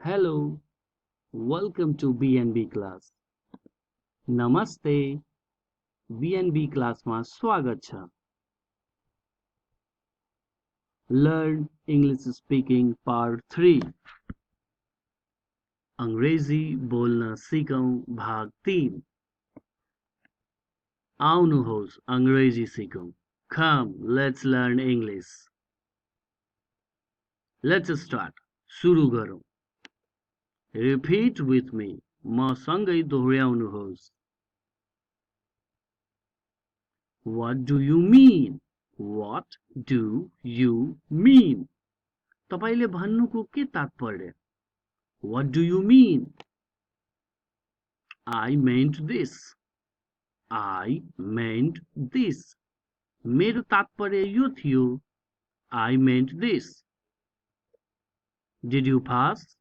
Hello, welcome to BNB class. नमस्ते BNB क्लासमा स्वागत छ. Learn English Speaking Part 3. अंग्रेजी बोल्न सिकौं भाग 3. आउनुहोस् अंग्रेजी सिकौं. Come, let's learn English. Let's start. सुरु गरौं. Repeat with me. मसँगै दोहोर्याउनुहोस्. What do you mean? What do you mean? तपाईले भन्नुको के तात्पर्य? What do you mean? I meant this. I meant this. मेरो तात्पर्य यो थियो. I meant this. Did you pass?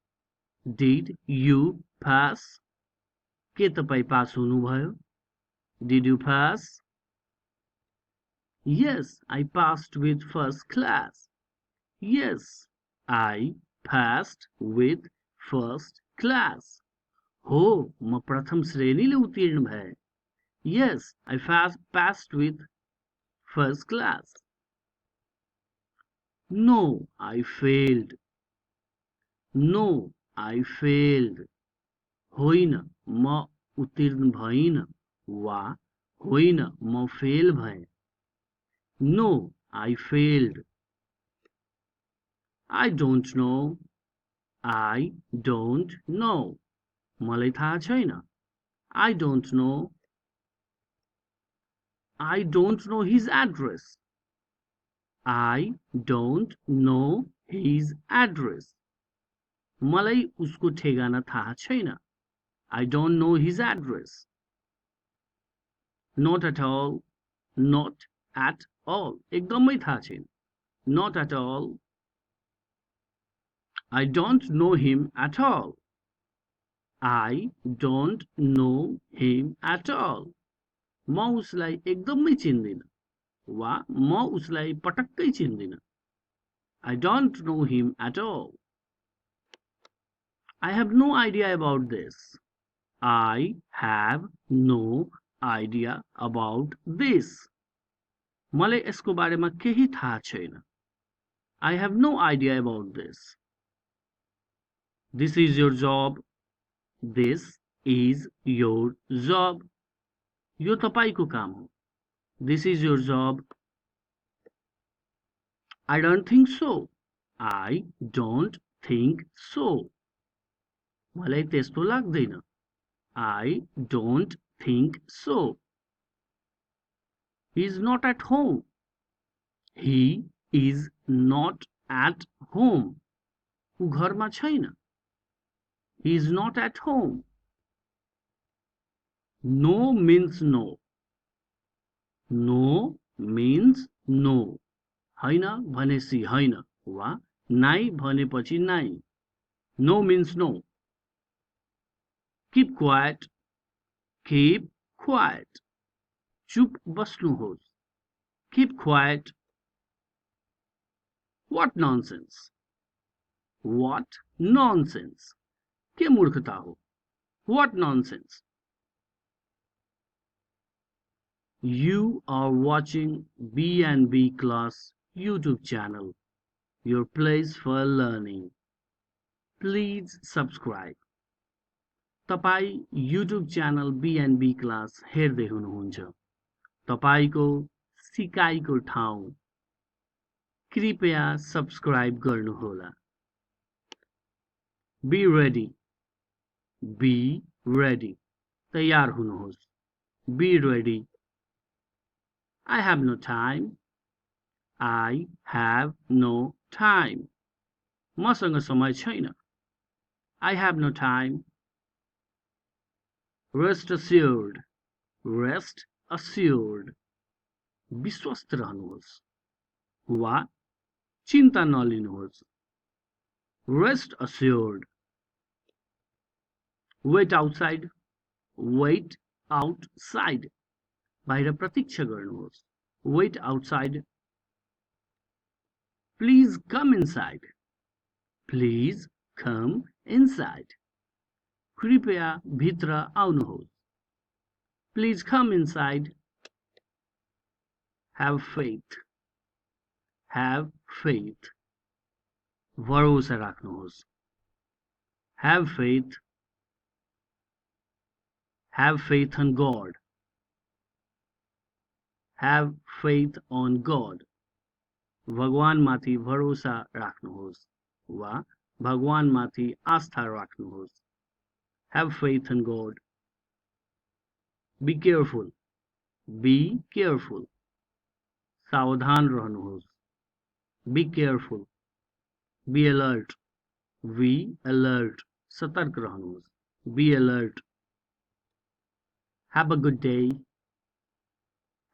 Did you pass? के तपाई पास हुनुभयो? Did you pass? Yes, I passed with first class. Yes, I passed with first class. हो, म प्रथम श्रेणीले उत्तीर्ण भए. Yes, I passed with first class. No, I failed. No, I failed. होइन, म उत्तीर्ण भइन वा होइन, म फेल भए. No, I failed. I don't know. I don't know. मलाई थाहा छैन. I don't know. I don't know his address. I don't know his address. मलाई उसको ठेगाना थाहा छैन. I don't know his address. Not at all. Not at all. एकदमै थाहा छैन. Not at all. I don't know him at all. I don't know him at all. म उसलाई एकदमै चिन्दिन वा म उसलाई पटक्कै चिन्दिन. I don't know him at all. I have no idea about this. I have no idea about this. मलाई यसको बारेमा केही थाहा छैन. I have no idea about this. This is your job. This is your job. यो तपाईको काम हो. This is your job. I don't think so. I don't think so. मलाई त्यस्तो लाग्दैन. I don't think so. He is not at home. He is not at home. ऊ घरमा छैन. He is not at home. No means no. No means no. हैन भनेपछि हैन वा नाइ भनेपछि नाइ. No means no. Keep quiet. Keep quiet. चुप बस्नुहोस्. Keep quiet. What nonsense. What nonsense. के मूर्खता हो. What nonsense. You are watching B&B Class YouTube channel, your place for learning. Please subscribe. तपाई YouTube channel B&B Class हेर्दै हुनुहुन्छ. तपाईको सिकाइको ठाउँ. कृपया सब्स्क्राइब गर्नुहोला. Be ready. Be ready. तयार हुनुहोस्. Be ready. I have no time. I have no time. मसँग समय छैन. I have no time. Rest assured. Rest assured. विश्वस्त रहनुहोस् वा चिन्ता नलिनुहोस्. Rest assured. Wait outside. Wait outside. बाहिर प्रतीक्षा गर्नुहोस्. Wait outside. Please come inside. Please come inside. कृपया भित्र आउनुहोस्. Please come inside. Have faith. Have faith. भरोसा राख्नुहोस्. Have faith. Have faith on God. Have faith on God. भगवानमाथि भरोसा राख्नुहोस् वा भगवानमाथि आस्था राख्नुहोस्. Have faith in God. Be careful. Be careful. सावधान रहनुहोस्. Be careful. Be alert. Be alert. सतर्क रहनुहोस्. Be alert. Have a good day.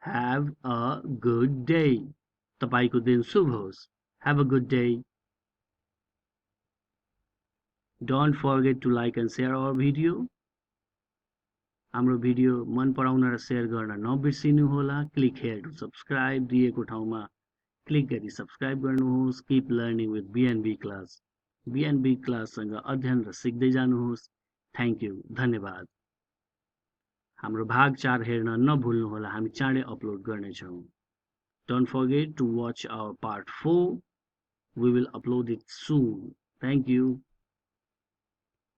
Have a good day. तपाईको दिन शुभ होस्. Have a good day. Don't forget to like and share our video. हाम्रो video मन पराउन र शेयर गर्न नबिर्सिनु होला. Click here to subscribe. दिएको ठाउँमा क्लिक गरी सब्स्क्राइब गर्नुहोस्. Keep learning with BNB class. BNB class सँग अध्ययन र सिक्दै जानुहोस्. Thank you. धन्यवाद. हाम्रो भाग 4 हेर्न नभुल्नु होला. हामी चाँडै अपलोड गर्नेछौँ. Don't forget to watch our part 4. We will upload it soon. Thank you.